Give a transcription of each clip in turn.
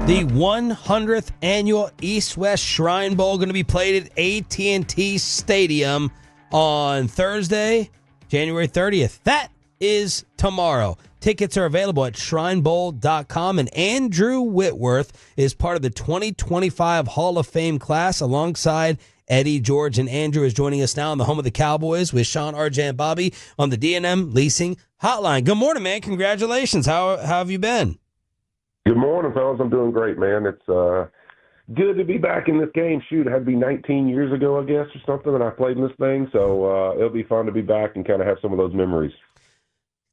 The 100th annual East-West Shrine Bowl going to be played at AT&T Stadium on Thursday, January 30th. That is tomorrow. Tickets are available at shrinebowl.com, and Andrew Whitworth is part of the 2025 Hall of Fame class alongside Eddie, George, and Andrew is joining us now in the home of the Cowboys with Shan, RJ, and Bobby on the D&M Leasing Hotline. Good morning, man. Congratulations. How have you been? Good morning, fellas. I'm doing great, man. It's good to be back in this game. Shoot, it had to be 19 years ago, I guess, or something, that I played in this thing. So it'll be fun to be back and kind of have some of those memories.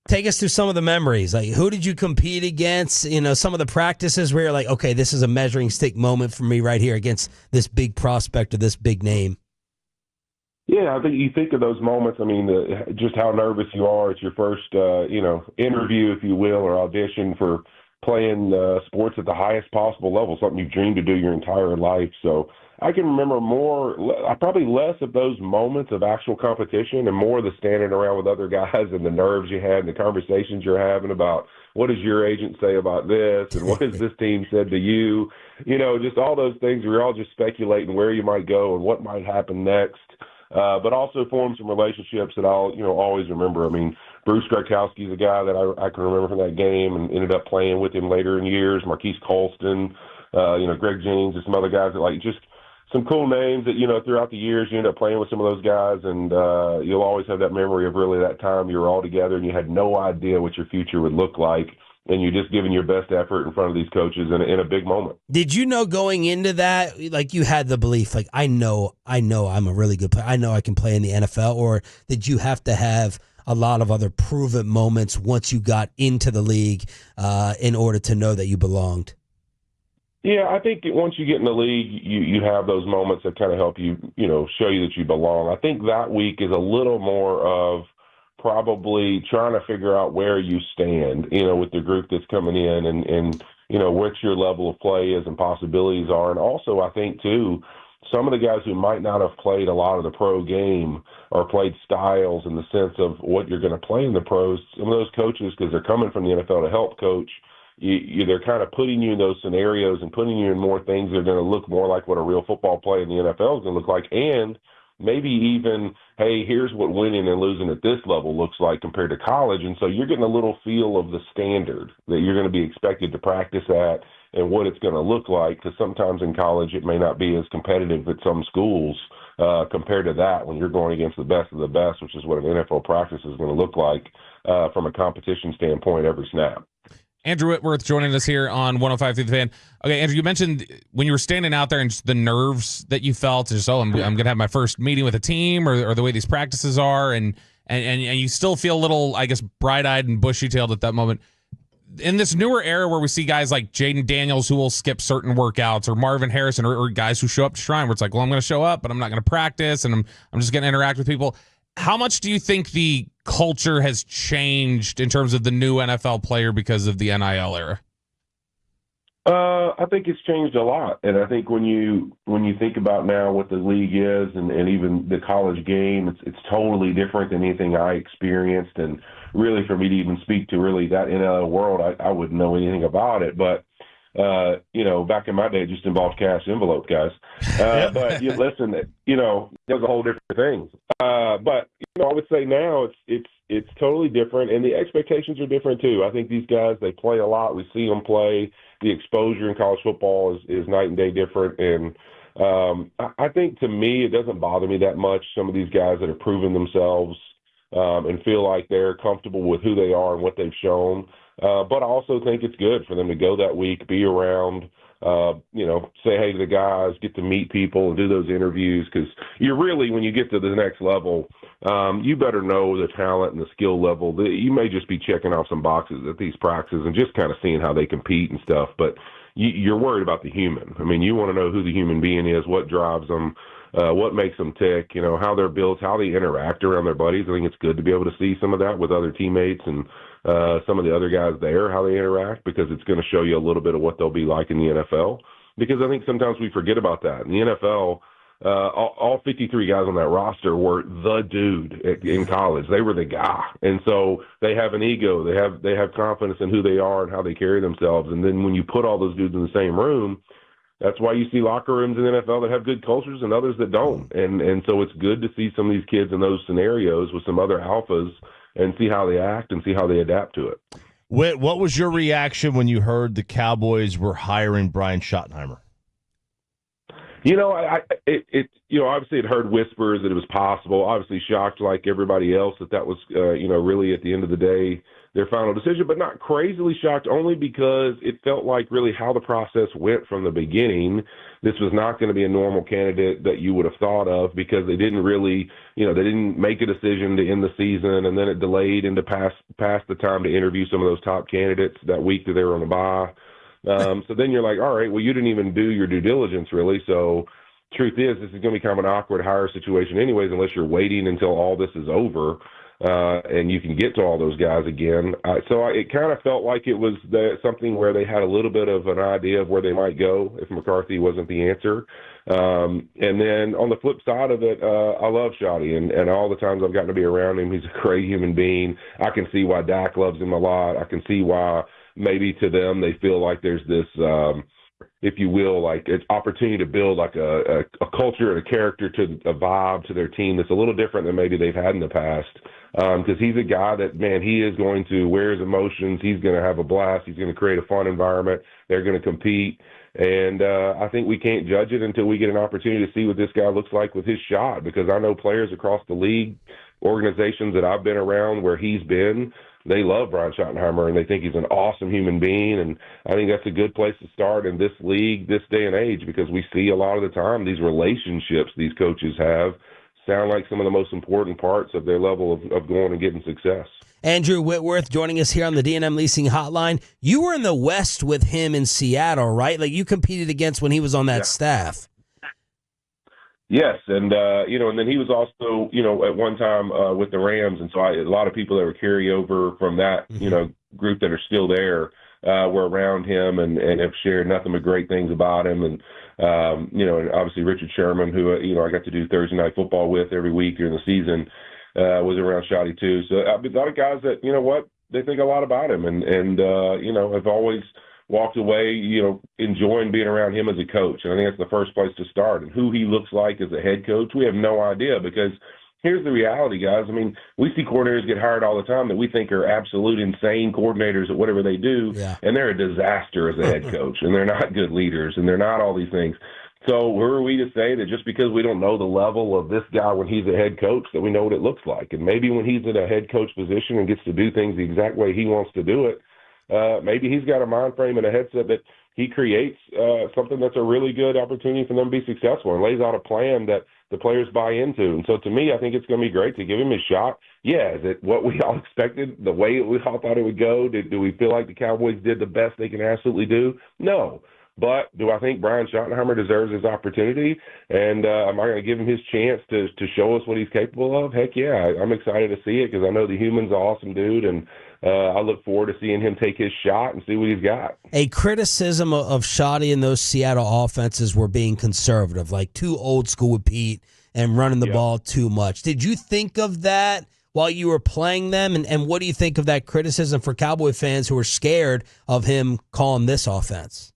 Take us through some of the memories. Like, who did you compete against? You know, some of the practices where you're like, okay, this is a measuring stick moment for me right here against this big prospect or this big name. Yeah, I think you think of those moments. I mean, just how nervous you are. It's your first, interview, if you will, or audition for playing sports at the highest possible level, something you've dreamed to do your entire life. So I can remember probably less of those moments of actual competition and more of the standing around with other guys and the nerves you had and the conversations you're having about what does your agent say about this and what has this team said to you. You know, just all those things. We're all just speculating where you might go and what might happen next. But also form some relationships that I'll, always remember. I mean, Bruce Gradkowski's a guy that I can remember from that game and ended up playing with him later in years. Marquise Colston, Greg Jennings, and some other guys that just some cool names that, throughout the years you end up playing with some of those guys, and you'll always have that memory of really that time you were all together and you had no idea what your future would look like. And you're just giving your best effort in front of these coaches in a big moment. Did you know going into that, like you had the belief, like, I know I'm a really good player. I know I can play in the NFL, or did you have to have a lot of other proven moments once you got into the league in order to know that you belonged? Yeah, I think once you get in the league, you have those moments that kind of help you, show you that you belong. I think that week is a little more of probably trying to figure out where you stand, with the group that's coming in and what your level of play is and possibilities are. And also, I think, too, some of the guys who might not have played a lot of the pro game or played styles in the sense of what you're going to play in the pros, some of those coaches, because they're coming from the NFL to help coach, they're kind of putting you in those scenarios and putting you in more things that are going to look more like what a real football play in the NFL is going to look like. And maybe even, hey, here's what winning and losing at this level looks like compared to college. And so you're getting a little feel of the standard that you're going to be expected to practice at and what it's going to look like, because sometimes in college it may not be as competitive at some schools compared to that when you're going against the best of the best, which is what an NFL practice is going to look like from a competition standpoint every snap. Andrew Whitworth joining us here on 105 through the Fan. Okay, Andrew, you mentioned when you were standing out there and just the nerves that you felt, just, I'm going to have my first meeting with a team or the way these practices are, and you still feel a little, I guess, bright-eyed and bushy-tailed at that moment. In this newer era where we see guys like Jaden Daniels who will skip certain workouts, or Marvin Harrison, or guys who show up to Shrine where it's like, well, I'm going to show up, but I'm not going to practice, and I'm just going to interact with people. How much do you think the culture has changed in terms of the new NFL player because of the NIL era? I think it's changed a lot, and I think when you think about now what the league is and even the college game, it's totally different than anything I experienced. And really, for me to even speak to really that NIL world, I wouldn't know anything about it. But back in my day, it just involved cash envelope, guys. But listen, it was a whole different thing. But I would say now it's totally different, and the expectations are different too. I think these guys, they play a lot. We see them play. The exposure in college football is night and day different. And I think, to me, it doesn't bother me that much. Some of these guys that have proven themselves and feel like they're comfortable with who they are and what they've shown. But I also think it's good for them to go that week, be around, say hey to the guys, get to meet people and do those interviews, because you really, when you get to the next level, you better know the talent and the skill level. You may just be checking off some boxes at these practices and just kind of seeing how they compete and stuff, but you're worried about the human. I mean, you want to know who the human being is, what drives them, what makes them tick, how they're built, how they interact around their buddies. I think it's good to be able to see some of that with other teammates and some of the other guys there, how they interact, because it's going to show you a little bit of what they'll be like in the NFL. Because I think sometimes we forget about that. In the NFL, all 53 guys on that roster were the dude in college. They were the guy. And so they have an ego. They have confidence in who they are and how they carry themselves. And then when you put all those dudes in the same room, that's why you see locker rooms in the NFL that have good cultures and others that don't. And so it's good to see some of these kids in those scenarios with some other alphas and see how they act and see how they adapt to it. Whit, what was your reaction when you heard the Cowboys were hiring Brian Schottenheimer? You know, obviously it heard whispers that it was possible. Obviously shocked like everybody else that was, really at the end of the day, their final decision, but not crazily shocked only because it felt like really how the process went from the beginning. This was not going to be a normal candidate that you would have thought of because they didn't really, they didn't make a decision to end the season, and then it delayed into past the time to interview some of those top candidates that week that they were on the bye. So then you're like, all right, well, you didn't even do your due diligence really. So truth is, this is going to be kind of an awkward hire situation anyways, unless you're waiting until all this is over and you can get to all those guys again. It kind of felt like it was something where they had a little bit of an idea of where they might go if McCarthy wasn't the answer. And then on the flip side of it, I love Shotty, and all the times I've gotten to be around him, he's a great human being. I can see why Dak loves him a lot. I can see why maybe to them they feel like there's this, if you will, like it's opportunity to build like a culture and a character, to a vibe to their team that's a little different than maybe they've had in the past. Because he's a guy that, man, he is going to wear his emotions. He's going to have a blast. He's going to create a fun environment. They're going to compete. And I think we can't judge it until we get an opportunity to see what this guy looks like with his shot, because I know players across the league, organizations that I've been around where he's been, they love Brian Schottenheimer, and they think he's an awesome human being. And I think that's a good place to start in this league, this day and age, because we see a lot of the time these relationships these coaches have sound like some of the most important parts of their level of going and getting success. Andrew Whitworth joining us here on the D&M Leasing Hotline. You were in the West with him in Seattle, right? Like you competed against when he was on that staff. Yes, and and then he was also, at one time with the Rams, and so a lot of people that were carryover from that, group that are still there were around him and have shared nothing but great things about him, and and obviously Richard Sherman, who I got to do Thursday Night Football with every week during the season, was around Shotty too. So a lot of guys that they think a lot about him, and have always walked away, enjoying being around him as a coach. And I think that's the first place to start. And who he looks like as a head coach, we have no idea, because here's the reality, guys. I mean, we see coordinators get hired all the time that we think are absolute insane coordinators at whatever they do, and they're a disaster as a head coach, and they're not good leaders, and they're not all these things. So who are we to say that just because we don't know the level of this guy when he's a head coach that we know what it looks like? And maybe when he's in a head coach position and gets to do things the exact way he wants to do it, maybe he's got a mind frame and a headset that he creates something that's a really good opportunity for them to be successful and lays out a plan that the players buy into. And so to me, I think it's going to be great to give him a shot. Yeah, is it what we all expected, the way we all thought it would go? Do we feel like the Cowboys did the best they can absolutely do? No. But do I think Brian Schottenheimer deserves his opportunity? And am I going to give him his chance to show us what he's capable of? Heck yeah, I'm excited to see it because I know the human's an awesome dude, and I look forward to seeing him take his shot and see what he's got. A criticism of Shotty and those Seattle offenses were being conservative, like too old school with Pete and running the ball too much. Did you think of that while you were playing them? And what do you think of that criticism for Cowboy fans who are scared of him calling this offense?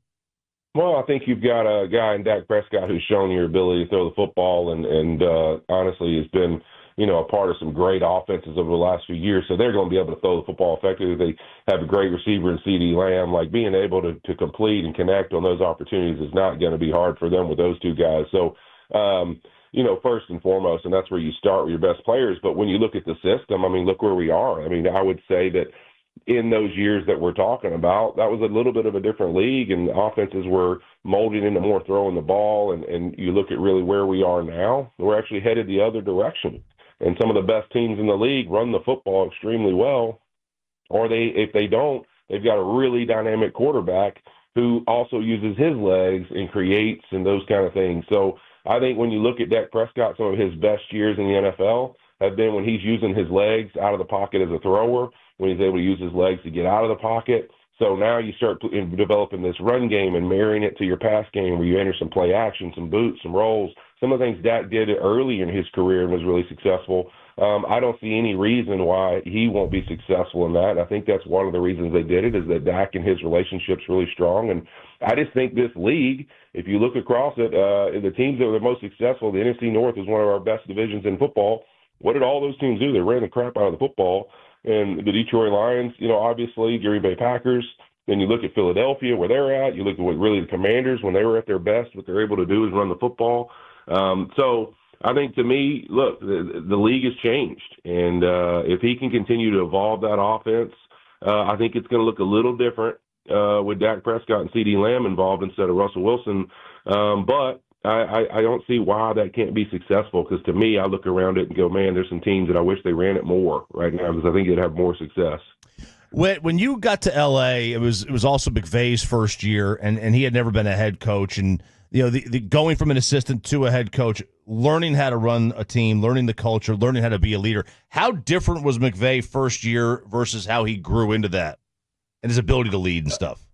Well, I think you've got a guy in Dak Prescott who's shown your ability to throw the football and honestly has been, a part of some great offenses over the last few years. So they're going to be able to throw the football effectively. They have a great receiver in CeeDee Lamb. Like being able to complete and connect on those opportunities is not going to be hard for them with those two guys. So, first and foremost, and that's where you start with your best players. But when you look at the system, I mean, look where we are. I mean, I would say that in those years that we're talking about, that was a little bit of a different league, and offenses were molding into more throwing the ball. And you look at really where we are now, we're actually headed the other direction. And some of the best teams in the league run the football extremely well, or if they don't, they've got a really dynamic quarterback who also uses his legs and creates and those kind of things. So I think when you look at Dak Prescott, some of his best years in the NFL have been when he's using his legs out of the pocket as a thrower, when he's able to use his legs to get out of the pocket. So now you start developing this run game and marrying it to your pass game where you enter some play action, some boots, some rolls. Some of the things Dak did early in his career and was really successful. I don't see any reason why he won't be successful in that. And I think that's one of the reasons they did it, is that Dak and his relationship's really strong. And I just think this league, if you look across it, the teams that were the most successful, the NFC North is one of our best divisions in football. What did all those teams do? They ran the crap out of the football. And the Detroit Lions, obviously, Green Bay Packers. Then you look at Philadelphia, where they're at. You look at what really the Commanders, when they were at their best, what they're able to do is run the football. So I think, to me, look, the league has changed. And if he can continue to evolve that offense, I think it's going to look a little different with Dak Prescott and CeeDee Lamb involved instead of Russell Wilson. But I don't see why that can't be successful, because to me, I look around it and go, man, there's some teams that I wish they ran it more right now, because I think it'd have more success. When you got to L.A., it was also McVay's first year, and he had never been a head coach. And, the going from an assistant to a head coach, learning how to run a team, learning the culture, learning how to be a leader. How different was McVay first year versus how he grew into that and his ability to lead and stuff?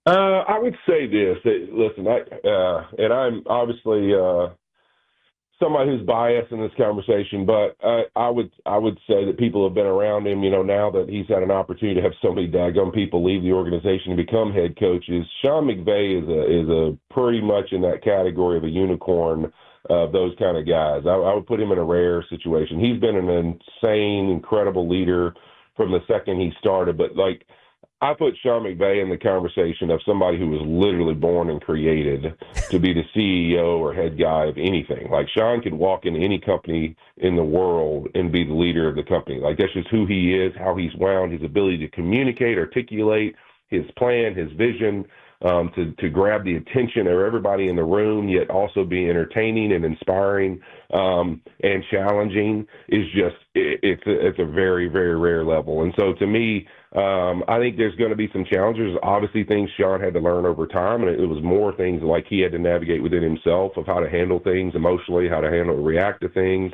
I would say this. Listen, and I'm obviously somebody who's biased in this conversation, but I would say that people have been around him, now that he's had an opportunity to have so many daggum people leave the organization to become head coaches. Sean McVay is a pretty much in that category of a unicorn of those kind of guys. I would put him in a rare situation. He's been an insane, incredible leader from the second he started, but I put Sean McVay in the conversation of somebody who was literally born and created to be the CEO or head guy of anything. Sean could walk into any company in the world and be the leader of the company. That's just who he is, how he's wound, his ability to communicate, articulate his plan, his vision, to grab the attention of everybody in the room, yet also be entertaining and inspiring and challenging is just, it's a very, very rare level. And so to me, I think there's going to be some challenges. Obviously, things Sean had to learn over time, and it was more things he had to navigate within himself of how to handle things emotionally, how to react to things,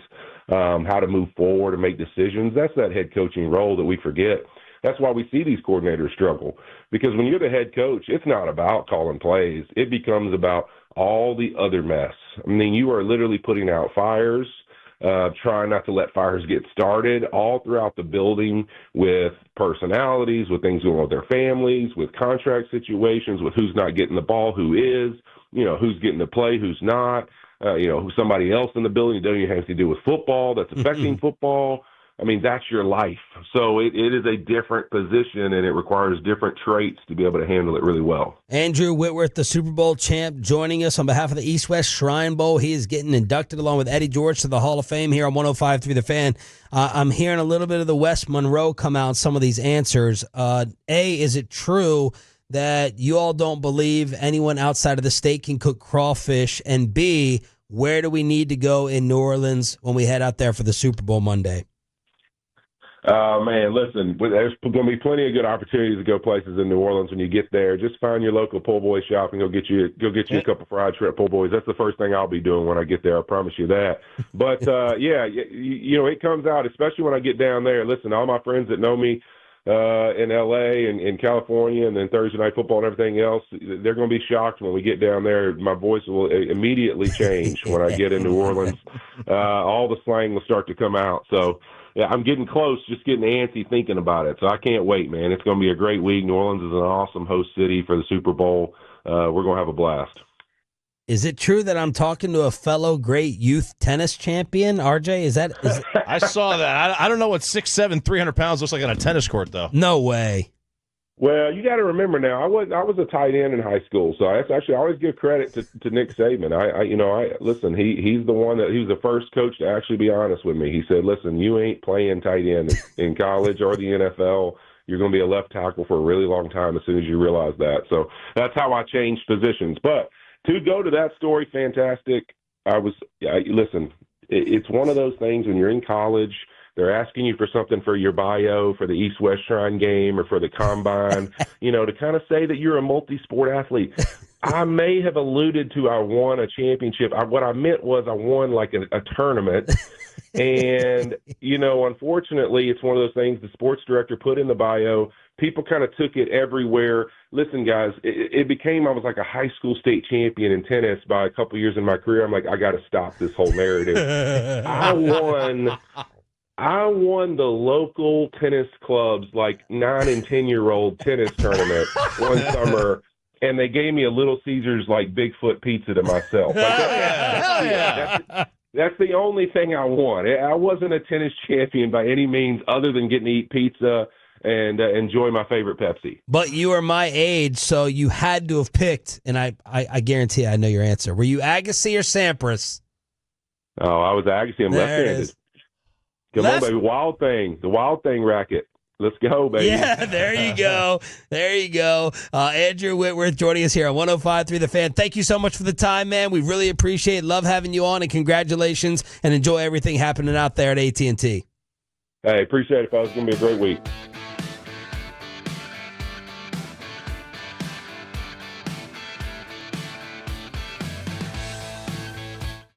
how to move forward and make decisions. That's that head coaching role that we forget. That's why we see these coordinators struggle, because when you're the head coach, it's not about calling plays. It becomes about all the other mess. I mean, you are literally putting out fires, trying not to let fires get started all throughout the building, with personalities, with things going on with their families, with contract situations, with who's not getting the ball, who is, who's getting the play, who's not, somebody else in the building doesn't even have anything to do with football that's affecting football. I mean, that's your life. So it is a different position, and it requires different traits to be able to handle it really well. Andrew Whitworth, the Super Bowl champ, joining us on behalf of the East-West Shrine Bowl. He is getting inducted along with Eddie George to the Hall of Fame here on 105.3 The Fan. I'm hearing a little bit of the West Monroe come out in some of these answers. A, is it true that you all don't believe anyone outside of the state can cook crawfish? And B, where do we need to go in New Orleans when we head out there for the Super Bowl Monday? Man, listen, there's going to be plenty of good opportunities to go places in New Orleans when you get there. Just find your local po' boy shop and go get you a couple fried shrimp po' boys. That's the first thing I'll be doing when I get there. I promise you that. But it comes out, especially when I get down there. Listen, all my friends that know me in L.A. and in California, and then Thursday Night Football and everything else, they're going to be shocked when we get down there. My voice will immediately change when I get in New Orleans. All the slang will start to come out. So. Yeah, I'm getting close, just getting antsy thinking about it. So I can't wait, man. It's going to be a great week. New Orleans is an awesome host city for the Super Bowl. We're going to have a blast. Is it true that I'm talking to a fellow great youth tennis champion, RJ? Is I saw that. I don't know what 6'7", 300 pounds looks like on a tennis court, though. No way. Well, you got to remember now, I was a tight end in high school, so I always give credit to Nick Saban. Listen, he's the one he was the first coach to actually be honest with me. He said, "Listen, you ain't playing tight end in college or the NFL. You're going to be a left tackle for a really long time as soon as you realize that." So that's how I changed positions. But to go to that story, fantastic. Listen, it's one of those things when you're in college. They're asking you for something for your bio, for the East-West Shrine game, or for the combine, to kind of say that you're a multi-sport athlete. I may have alluded to I won a championship. What I meant was I won a tournament. And, unfortunately, it's one of those things the sports director put in the bio. people kind of took it everywhere. Listen, guys, it became, I was like a high school state champion in tennis by a couple years in my career. I'm like, I got to stop this whole narrative. I won the local tennis club's like 9 and 10-year-old tennis tournament one summer, and they gave me a Little Caesars like Bigfoot pizza to myself. Like, that's the only thing I won. I wasn't a tennis champion by any means, other than getting to eat pizza and enjoy my favorite Pepsi. But you are my age, so you had to have picked, and I guarantee I know your answer. Were you Agassi or Sampras? Oh, I was Agassi. I'm left-handed. Come on, baby. Wild Thing. The Wild Thing racket. Let's go, baby. Yeah, there you go. There you go. Andrew Whitworth joining us here on 105.3 The Fan. Thank you so much for the time, man. We really appreciate it. Love having you on, and congratulations, and enjoy everything happening out there at AT&T. Hey, appreciate it, folks. It's going to be a great week.